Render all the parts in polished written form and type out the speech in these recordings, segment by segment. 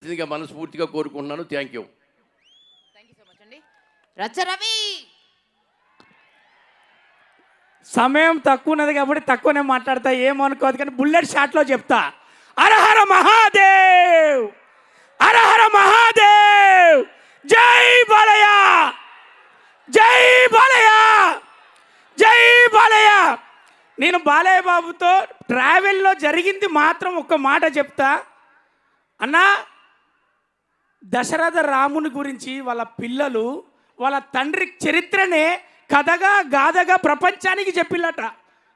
మనస్ఫూర్తిగా కోరుకుంటున్నాను. Thank you so much అండి. రచ్చరవి సమయం తక్కువ ఉన్నది కాబట్టి తక్కువనే మాట్లాడతా, ఏమనుకోదు. కానీ బుల్లెట్ షాట్లో చెప్తా, హరహర మహాదేవ్, హరహర మహాదేవ్, జై బాలయ్య, జై బాలయ్య, జై బాలయ్య. నేను బాలయ్య బాబుతో ట్రావెల్లో జరిగింది మాత్రం ఒక్క మాట చెప్తా అన్నా. దశరథ రాముని గురించి వాళ్ళ పిల్లలు వాళ్ళ తండ్రి చరిత్రనే కథగా గాథగా ప్రపంచానికి చెప్పిల్లట.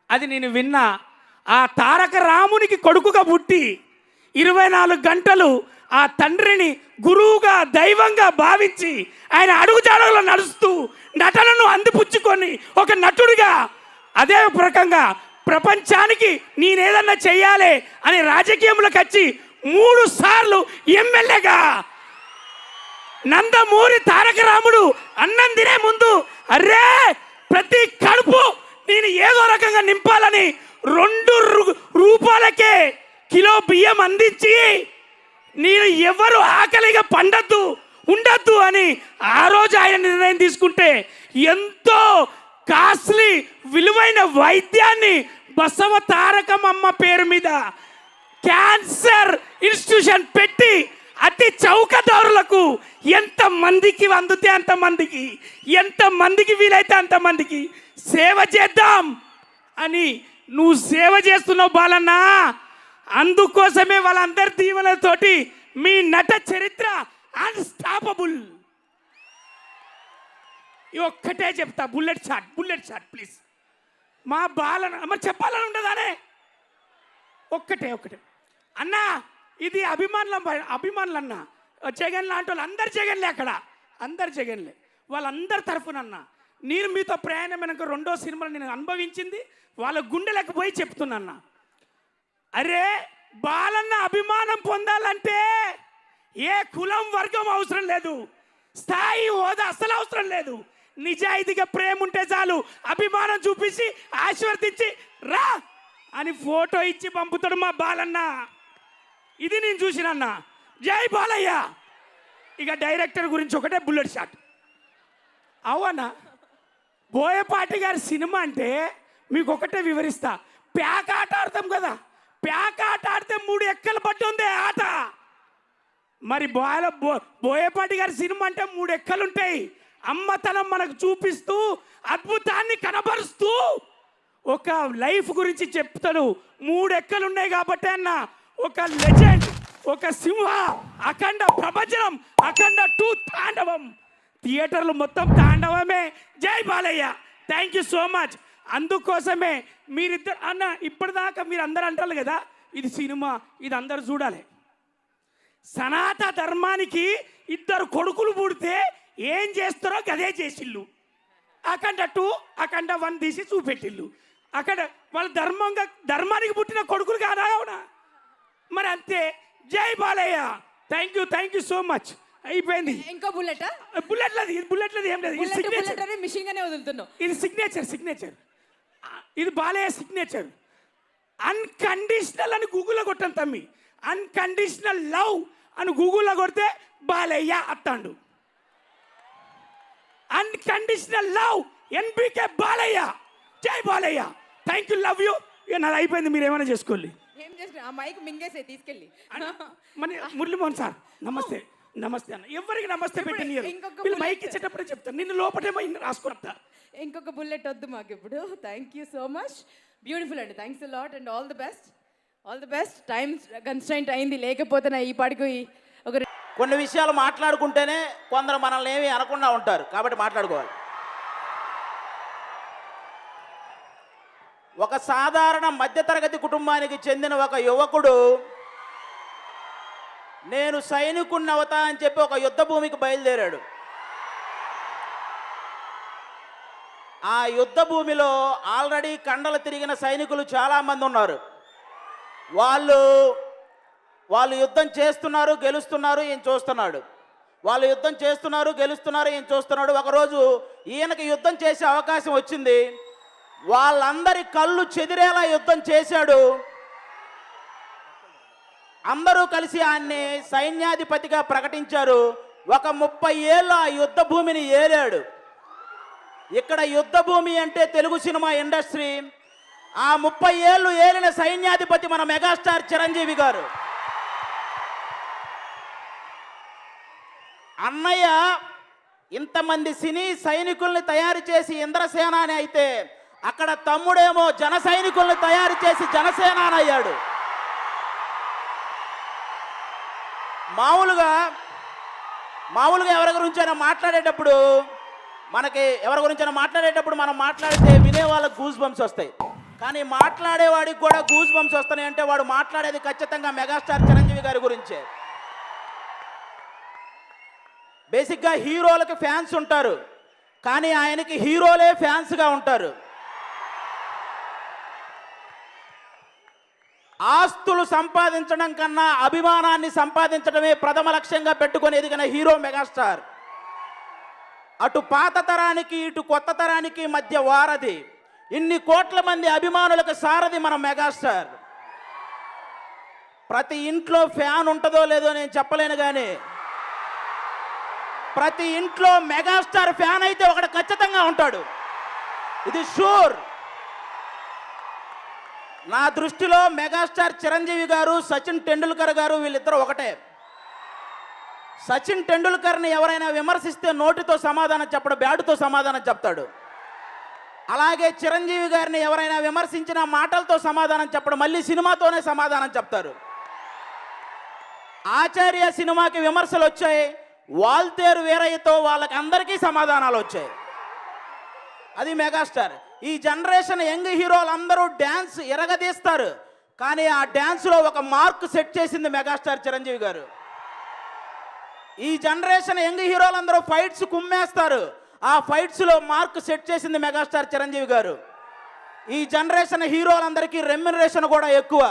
అది నేను విన్నా. ఆ తారక రామునికి కొడుకుగా పుట్టి 24 గంటలు ఆ తండ్రిని గురువుగా దైవంగా భావించి ఆయన అడుగుజాడలో నడుస్తూ నటనను అందిపుచ్చుకొని ఒక నటుడిగా అదే రకంగా ప్రపంచానికి నేనేదన్నా చెయ్యాలి అని రాజకీయంలోకి వచ్చి 3 సార్లు ఎమ్మెల్యేగా నందమూరి తారక రాముడు అన్నం తినే ముందు అరే ప్రతి కడుపు నేను ఏదో రకంగా నింపాలని 2 రూపాయలకే కిలో బియ్యం అందించి నేను ఎవరు ఆకలిగా ఉండద్దు అని ఆ రోజు ఆయన నిర్ణయం తీసుకుంటే ఎంతో కాస్ట్లీ విలువైన వైద్యాన్ని బసవ తారకమ్మ పేరు మీద క్యాన్సర్ ఇన్స్టిట్యూషన్ పెట్టి అతి చౌకదారులకు ఎంతమందికి అందుతే అంతమందికి, ఎంతమందికి వీలైతే అంతమందికి సేవ చేద్దాం అని నువ్వు సేవ చేస్తున్నావు బాలన్నా. అందుకోసమే వాళ్ళందరి దీవెనతోటి మీ నట చరిత్ర అన్స్టాపబుల్. ఒక్కటే చెప్తా, బుల్లెట్ షాట్ ప్లీజ్. మా బాలన్న మరి చెప్పాలని ఉండదానే. ఒక్కటే అన్నా, ఇది అభిమానులు అన్న జగన్ లాంటి వాళ్ళు అందరు జగన్లే, అక్కడ అందరు జగన్లే. వాళ్ళందరి తరఫునన్నా నేను మీతో ప్రయాణమైనాక 2వ సినిమాలో నేను అనుభవించింది వాళ్ళ గుండెలకు పోయి చెప్తున్నా. అరే బాలన్న అభిమానం పొందాలంటే ఏ కులం వర్గం అవసరం లేదు, స్థాయి హోదా అసలు అవసరం లేదు. నిజాయితీగా ప్రేమ ఉంటే చాలు. అభిమానం చూపించి ఆశీర్వదించి రా అని ఫోటో ఇచ్చి పంపుతాడు మా బాలన్న. ఇది నేను చూసినన్నా. జై బాలయ్య. ఇక డైరెక్టర్ గురించి ఒకటే బుల్లెట్ షాట్. అవునా, బోయపాటి గారి సినిమా అంటే మీకు ఒకటే వివరిస్తా. ప్యాక్ ఆట ఆడతాం కదా, ప్యాక్ ఆట ఆడితే 3 ఎక్కలు పట్టి ఉంది ఆట. మరి బోయపాటి గారి సినిమా అంటే 3 ఎక్కలు ఉంటాయి. అమ్మతనం మనకు చూపిస్తూ అద్భుతాన్ని కనబరుస్తూ ఒక లైఫ్ గురించి చెప్తాడు. 3 ఎక్కలు ఉన్నాయి కాబట్టి అన్న ఒక లెజెండ్, ఒక సింహ, అఖండ ప్రపంచం, అఖండ 2 తాండవం. థియేటర్లు మొత్తం తాండవమే. జై Balayya. Thank you so much. అందుకోసమే మీరిద్దరు అన్న ఇప్పటిదాకా మీరు అందరూ అంటారు కదా ఇది సినిమా, ఇది అందరు చూడాలి. సనాతన ధర్మానికి 2 కొడుకులు పుడితే ఏం చేస్తారో గదే చేసిళ్ళు. అఖండ 2, అఖండ 1 తీసి చూపెట్టిళ్ళు. అక్కడ వాళ్ళ ధర్మానికి పుట్టిన కొడుకులు కాదా? అవునా? మరి అంతే. జై Balayya. Thank you so much. అయిపోయింది. ఇంకో బుల్లెట్ బుల్లెట్లది ఏం లేదు. ఇది సిగ్నేచర్. ఇది బాలయ్య సిగ్నేచర్. అన్కండిషనల్ అని గూగుల్లో కొట్టాను తమ్మి. అన్కండిషనల్ లవ్ అని గూగుల్లో కొడితే బాలయ్య అత్తాండు. Unconditional love NBK Balayya. జై Balayya. Thank you, love you. ఇక నాది అయిపోయింది, మీరు ఏమైనా చేసుకోండి. తీసుకెళ్ళి మురళీమోహన్ సార్ నమస్తే అన్న. ఎవరికి నమస్తే పెట్టి వీళ్ళు మైక్ ఇచ్చేటప్పుడే చెప్తాను. నిన్ను లోపటేమో రాసుకుంటా. ఇంకొక బుల్లెట్ వద్దు మాకు ఇప్పుడు. Thank you so much. Beautiful అండి. Thanks lot and all the best. Time constraint అయింది, లేకపోతే నా ఈ పాటికి కొన్ని విషయాలు మాట్లాడుకుంటేనే కొందరు మనల్ని ఏమీ అనకుండా ఉంటారు, కాబట్టి మాట్లాడుకోవాలి. ఒక సాధారణ మధ్యతరగతి కుటుంబానికి చెందిన ఒక యువకుడు నేను సైనికుడిని అవుతా అని చెప్పి ఒక యుద్ధ భూమికి బయలుదేరాడు. ఆ యుద్ధ భూమిలో ఆల్రెడీ కండలు తిరిగిన సైనికులు చాలామంది ఉన్నారు. వాళ్ళు యుద్ధం చేస్తున్నారు, గెలుస్తున్నారు, ఈయన చూస్తున్నాడు. వాళ్ళు యుద్ధం చేస్తున్నారు, గెలుస్తున్నారు, ఈయన చూస్తున్నాడు. ఒకరోజు ఈయనకి యుద్ధం చేసే అవకాశం వచ్చింది. వాళ్ళందరి కళ్ళు చెదిరేలా యుద్ధం చేశాడు. అందరూ కలిసి ఆయన్ని సైన్యాధిపతిగా ప్రకటించారు. ఒక 30 ఏళ్ళు ఆ యుద్ధ భూమిని ఏలాడు. ఇక్కడ యుద్ధ భూమి అంటే తెలుగు సినిమా ఇండస్ట్రీ. ఆ 30 ఏళ్ళు ఏలిన సైన్యాధిపతి మన మెగాస్టార్ చిరంజీవి గారు. అన్నయ్య ఇంతమంది సినీ సైనికుల్ని తయారు చేసి ఇంద్రసేన అని అయితే, అక్కడ తమ్ముడేమో జన సైనికుల్ని తయారు చేసి జనసేన అని అయ్యాడు. మామూలుగా ఎవరి గురించైనా మాట్లాడేటప్పుడు మనం మాట్లాడితే వినే వాళ్ళకి గూస్ బంప్స్ వస్తాయి. కానీ మాట్లాడేవాడికి కూడా గూస్ బంప్స్ వస్తున్నాయి అంటే వాడు మాట్లాడేది ఖచ్చితంగా మెగాస్టార్ చిరంజీవి గారి గురించే. బేసిక్గా హీరోలకు ఫ్యాన్స్ ఉంటారు, కానీ ఆయనకి హీరోలే ఫ్యాన్స్గా ఉంటారు. ఆస్తులు సంపాదించడం కన్నా అభిమానాన్ని సంపాదించడమే ప్రథమ లక్ష్యంగా పెట్టుకొని ఎదిగిన హీరో మెగాస్టార్. అటు పాత తరానికి ఇటు కొత్త తరానికి మధ్య వారధి. ఇన్ని కోట్ల మంది అభిమానులకు సారథి మన మెగాస్టార్. ప్రతి ఇంట్లో ఫ్యాన్ ఉంటుందో లేదో నేను చెప్పలేను, కానీ ప్రతి ఇంట్లో మెగాస్టార్ ఫ్యాన్ అయితే ఒకడు ఖచ్చితంగా ఉంటాడు. ఇది షూర్. నా దృష్టిలో మెగాస్టార్ చిరంజీవి గారు, సచిన్ టెండూల్కర్ గారు వీళ్ళిద్దరూ ఒకటే. సచిన్ టెండూల్కర్ని ఎవరైనా విమర్శిస్తే నోటితో సమాధానం చెప్పడు, బ్యాటుతో సమాధానం చెప్తాడు. అలాగే చిరంజీవి గారిని ఎవరైనా విమర్శించిన మాటలతో సమాధానం చెప్పడు, మళ్ళీ సినిమాతోనే సమాధానం చెప్తారు. ఆచార్య సినిమాకి విమర్శలు వచ్చాయి, వాల్తేరు వీరయ్యతో వాళ్ళకి అందరికీ సమాధానాలు వచ్చాయి. అది మెగాస్టార్. ఈ జనరేషన్ యంగ్ హీరోలు అందరూ డ్యాన్స్ ఎరగదీస్తారు, కానీ ఆ డ్యాన్స్లో ఒక మార్క్ సెట్ చేసింది మెగాస్టార్ చిరంజీవి గారు. ఈ జనరేషన్ యంగ్ హీరోలు అందరూ ఫైట్స్ కుమ్మేస్తారు, ఆ ఫైట్స్లో మార్క్ సెట్ చేసింది మెగాస్టార్ చిరంజీవి గారు. ఈ జనరేషన్ హీరోలందరికీ రెమ్యునరేషన్ కూడా ఎక్కువ,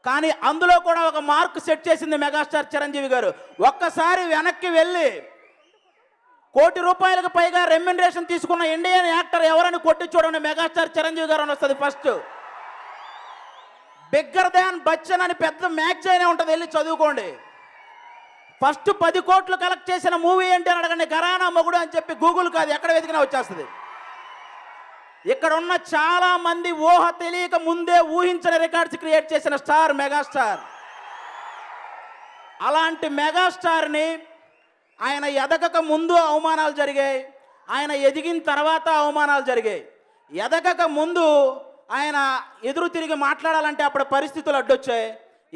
కానీ అందులో కూడా ఒక మార్క్ సెట్ చేసింది మెగాస్టార్ చిరంజీవి గారు. ఒక్కసారి వెనక్కి వెళ్ళి ₹1 కోటి పైగా రెమ్యునరేషన్ తీసుకున్న ఇండియన్ యాక్టర్ ఎవరని కొట్టి చూడండి, మెగాస్టార్ చిరంజీవి గారు అని వస్తుంది ఫస్ట్. బిగ్గర్ దాన్ బచ్చన్ అని పెద్ద మ్యాగజైన్ ఉంటుంది, వెళ్ళి చదువుకోండి. ఫస్ట్ 10 కోట్లు కలెక్ట్ చేసిన మూవీ ఏంటి అని అడగండి, ఘరానా మొగుడు అని చెప్పి గూగుల్ కాదు ఎక్కడ వెతికినా వచ్చేస్తుంది. ఇక్కడ ఉన్న చాలా మంది ఊహ తెలియక ముందే ఊహించిన రికార్డ్స్ క్రియేట్ చేసిన స్టార్ మెగాస్టార్. అలాంటి మెగాస్టార్ని ఆయన ఎదగక ముందు అవమానాలు జరిగాయి, ఆయన ఎదిగిన తర్వాత అవమానాలు జరిగాయి. ఎదగక ముందు ఆయన ఎదురు తిరిగి మాట్లాడాలంటే అప్పుడు పరిస్థితులు అడ్డొచ్చాయి.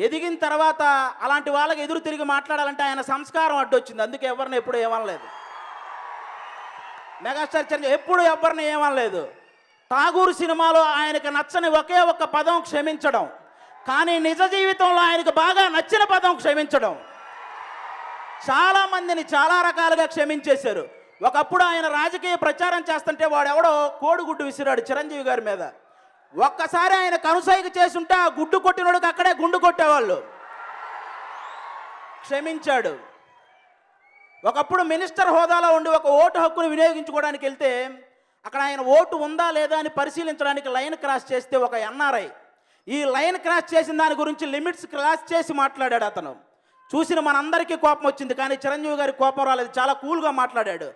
ఎదిగిన తర్వాత అలాంటి వాళ్ళకి ఎదురు తిరిగి మాట్లాడాలంటే ఆయన సంస్కారం అడ్డొచ్చింది. అందుకే ఎవరిని ఎప్పుడు ఏమనలేదు మెగాస్టార్ చిరంజీవి, ఎప్పుడు ఎవరిని ఏమనలేదు. ఠాగూర్ సినిమాలో ఆయనకు నచ్చని ఒకే ఒక్క పదం క్షమించడం, కానీ నిజ జీవితంలో ఆయనకు బాగా నచ్చిన పదం క్షమించడం. చాలామందిని చాలా రకాలుగా క్షమించేశారు. ఒకప్పుడు ఆయన రాజకీయ ప్రచారం చేస్తుంటే వాడెవడో కోడిగుడ్డు విసిరాడు చిరంజీవి గారి మీద. ఒక్కసారి ఆయన కనుసైగ చేసుంటే ఆ గుడ్డు కొట్టినోడికి అక్కడే గుండు కొట్టేవాళ్ళు. క్షమించాడు. ఒకప్పుడు మినిస్టర్ హోదాలో ఉండి ఒక ఓటు హక్కును వినియోగించుకోవడానికి వెళ్తే అక్కడ ఆయన ఓటు ఉందా లేదా అని పరిశీలించడానికి లైన్ క్రాస్ చేస్తే ఒక ఎన్ఆర్ఐ ఈ లైన్ క్రాస్ చేసిన దాని గురించి లిమిట్స్ క్రాస్ చేసి మాట్లాడాడు. అతను చూసిన మనందరికీ కోపం వచ్చింది, కానీ చిరంజీవి గారికి కోపం రాలేదు, చాలా కూల్గా మాట్లాడాడు.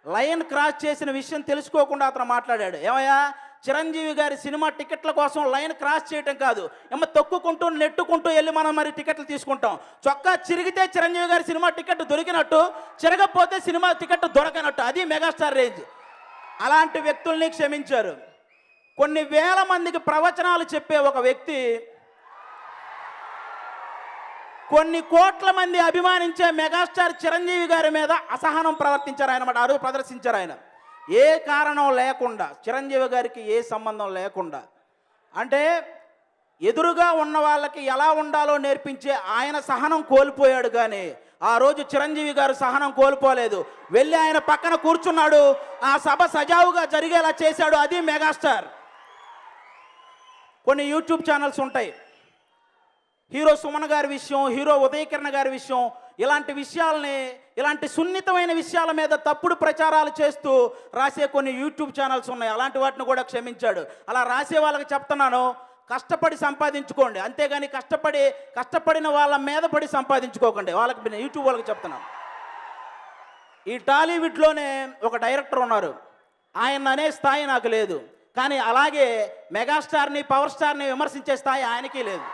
లైన్ క్రాస్ చేసిన విషయం తెలుసుకోకుండా అతను మాట్లాడాడు. ఏమయ్యా, చిరంజీవి గారి సినిమా టికెట్ల కోసం లైన్ క్రాస్ చేయటం కాదు, తొక్కుకుంటూ నెట్టుకుంటూ వెళ్ళి మనం మరి టికెట్లు తీసుకుంటాం. చొక్కా చిరిగితే చిరంజీవి గారి సినిమా టికెట్ దొరికినట్టు, చిరగపోతే సినిమా టికెట్ దొరకనట్టు. అది మెగాస్టార్ రేంజ్. అలాంటి వ్యక్తుల్ని క్షమించారు. కొన్ని వేల మందికి ప్రవచనాలు చెప్పే ఒక వ్యక్తి కొన్ని కోట్ల మంది అభిమానించే మెగాస్టార్ చిరంజీవి గారి మీద అసహనం ప్రవర్తించారు ఆయన మాట, అరువు ప్రదర్శించారు ఆయన. ఏ కారణం లేకుండా, చిరంజీవి గారికి ఏ సంబంధం లేకుండా. అంటే ఎదురుగా ఉన్న వాళ్ళకి ఎలా ఉండాలో నేర్పించే ఆయన సహనం కోల్పోయాడు, కానీ ఆ రోజు చిరంజీవి గారు సహనం కోల్పోలేదు. వెళ్ళి ఆయన పక్కన కూర్చున్నాడు, ఆ సభ సజావుగా జరిగేలా చేశాడు. అది మెగాస్టార్. కొన్ని యూట్యూబ్ ఛానల్స్ ఉంటాయి, హీరో సుమన్ గారి విషయం, హీరో ఉదయకిరణ్ గారి విషయం, ఇలాంటి విషయాలని, ఇలాంటి సున్నితమైన విషయాల మీద తప్పుడు ప్రచారాలు చేస్తూ రాసే కొన్ని యూట్యూబ్ ఛానల్స్ ఉన్నాయి. అలాంటి వాటిని కూడా క్షమించాడు. అలా రాసే వాళ్ళకి చెప్తున్నాను, కష్టపడి సంపాదించుకోండి, అంతేగాని కష్టపడిన వాళ్ళ మీద పడి సంపాదించుకోకండి. వాళ్ళకి నేను యూట్యూబ్ వాళ్ళకి చెప్తున్నాను. ఈ టాలీవుడ్లోనే ఒక డైరెక్టర్ ఉన్నారు, ఆయన అనే స్థాయి నాకు లేదు, కానీ అలాగే మెగాస్టార్ని పవర్ స్టార్ని విమర్శించే స్థాయి ఆయనకి లేదు.